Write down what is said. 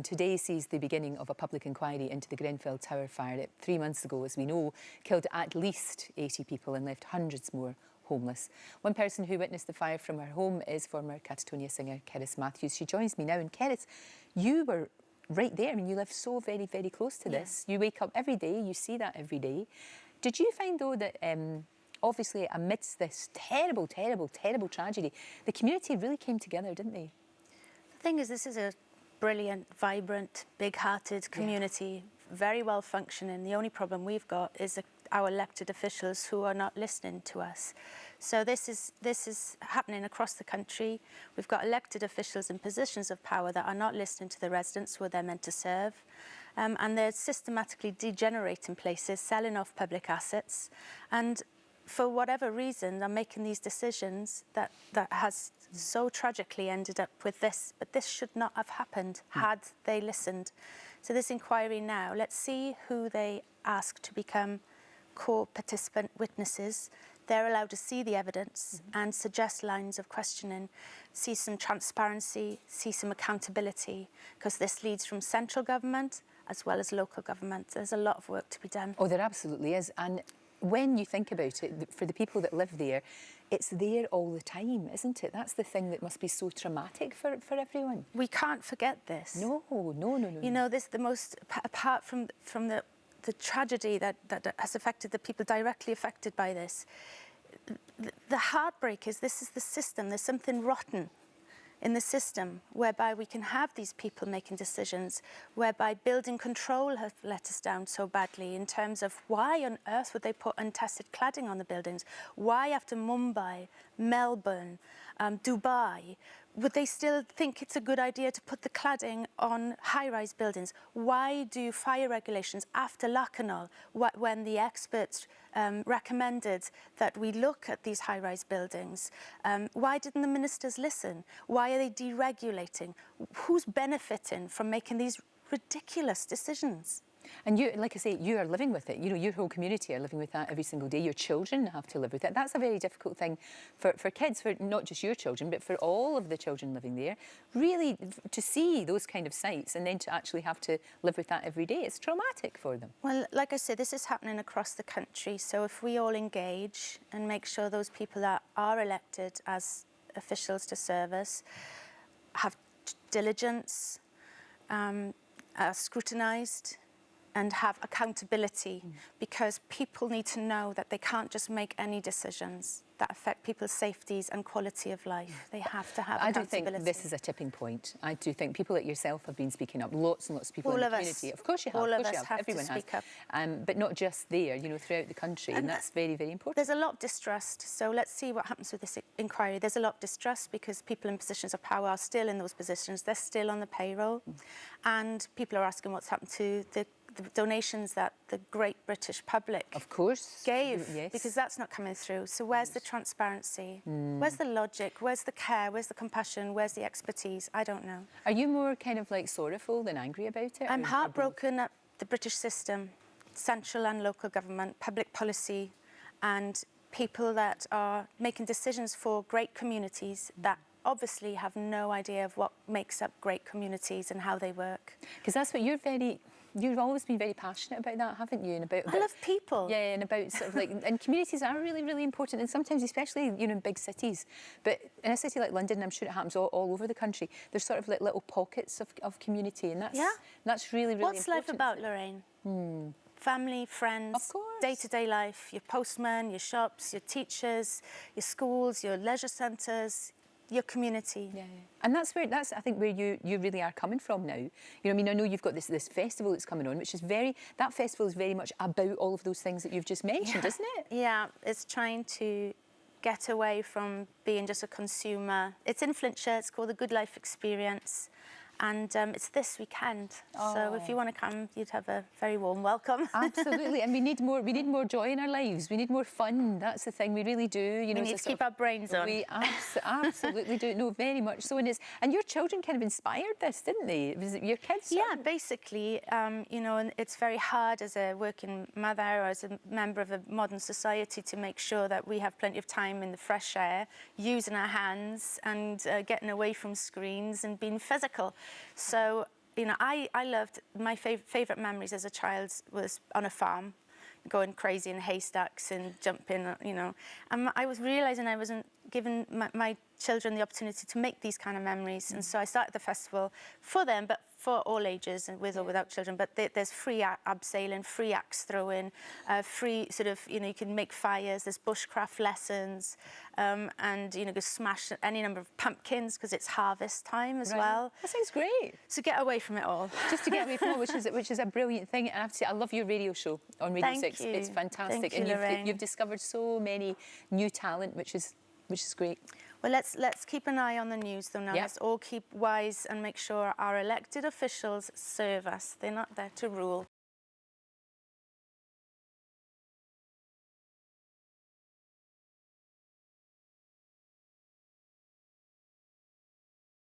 Today sees the beginning of a public inquiry into the Grenfell Tower fire that 3 months ago, as we know, killed at least 80 people and left hundreds more homeless. One person who witnessed the fire from her home is former Catatonia singer Cerys Matthews. She joins me now. And Cerys, you were right there. I mean, you live so very, very close to this. You wake up every day, you see that every day. Did you find, though, that obviously amidst this terrible, terrible, terrible tragedy, the community really came together, didn't they? The thing is, this is a brilliant, vibrant, big-hearted community, very well functioning. The only problem we've got is our elected officials who are not listening to us. So this is happening across the country. We've got elected officials in positions of power that are not listening to the residents who they're meant to serve. And they're systematically degenerating places, selling off public assets, and for whatever reason, they're making these decisions that has so tragically ended up with this. But this should not have happened had they listened. So this inquiry now, let's see who they ask to become core participant witnesses. They're allowed to see the evidence and suggest lines of questioning, see some transparency, see some accountability, because this leads from central government as well as local government. There's a lot of work to be done. Oh, there absolutely is. And when you think about it, for the people that live there, it's there all the time, isn't it? That's the thing that must be so traumatic for everyone. We can't forget this. No. You know, this the most, apart from the tragedy that has affected the people directly affected by this, the heartbreak is this is the system. There's something rotten in the system whereby we can have these people making decisions, whereby building control have let us down so badly in terms of why on earth would they put untested cladding on the buildings? Why after Mumbai, Melbourne, Dubai, would they still think it's a good idea to put the cladding on high-rise buildings? Why do fire regulations after Lacanau, when the experts recommended that we look at these high-rise buildings? Why didn't the ministers listen? Why are they deregulating? Who's benefiting from making these ridiculous decisions? And you, like I say, you are living with it. You know, your whole community are living with that every single day. Your children have to live with it. That's a very difficult thing for kids, for not just your children, but for all of the children living there. Really, to see those kind of sights and then to actually have to live with that every day, it's traumatic for them. Well, like I said, this is happening across the country. So if we all engage and make sure those people that are elected as officials to serve us have diligence, are scrutinised, and have accountability, because people need to know that they can't just make any decisions that affect people's safeties and quality of life. They have to have accountability. I do think this is a tipping point. I do think people like yourself have been speaking up, lots and lots of people in the community. Of course you have. All of us have Everyone to speak up. But not just there, you know, throughout the country, and that's very, very important. There's a lot of distrust, so let's see what happens with this inquiry. There's a lot of distrust because people in positions of power are still in those positions. They're still on the payroll, and people are asking what's happened to the donations that the great British public gave, because that's not coming through. So where's the transparency? Where's the logic? Where's the care? Where's the compassion? Where's the expertise? I don't know. Are you more kind of like sorrowful than angry about it? I'm heartbroken at the British system, central and local government, public policy, and people that are making decisions for great communities that obviously have no idea of what makes up great communities and how they work. Because that's what you've always been very passionate about that, haven't you? And about I love people. Yeah, and about sort of like, and communities are really, really important, and sometimes, especially, you know, in big cities. But in a city like London, I'm sure it happens all over the country, there's sort of like little pockets of community, and that's really, really What's important. life about, Lorraine? Family, friends, of course, day-to-day life, your postman, your shops, your teachers, your schools, your leisure centres, your community. And that's I think where you really are coming from now. You know, I mean, I know you've got this festival that's coming on, which is that festival is very much about all of those things that you've just mentioned, isn't it? Yeah, it's trying to get away from being just a consumer. It's in Flintshire, it's called the Good Life Experience. And it's this weekend, so if you want to come, you'd have a very warm welcome. Absolutely, and we need more joy in our lives. We need more fun. That's the thing. We really do. You know, we need to keep our brains on. We absolutely do. No, very much so. And your children kind of inspired this, didn't they? Was it your kids? Yeah, basically. You know, and it's very hard as a working mother or as a member of a modern society to make sure that we have plenty of time in the fresh air, using our hands and getting away from screens and being physical. So you know, I loved, my favourite memories as a child was on a farm, going crazy in haystacks and jumping, you know. And I was realising I wasn't giving my children the opportunity to make these kind of memories. And so I started the festival for them, but for all ages, and with or without children. But there's free abseiling, free axe throwing, free sort of, you know, you can make fires, there's bushcraft lessons, and, you know, go smash any number of pumpkins because it's harvest time as well. That sounds great. So get away from it all. Just to get away from it, which is a brilliant thing. And I have to say, I love your radio show on Radio Thank 6. you. It's fantastic. Thank you, and Lorraine. you've discovered so many new talent, which is great. Well, let's keep an eye on the news, though, now. Yep. Let's all keep wise and make sure our elected officials serve us. They're not there to rule.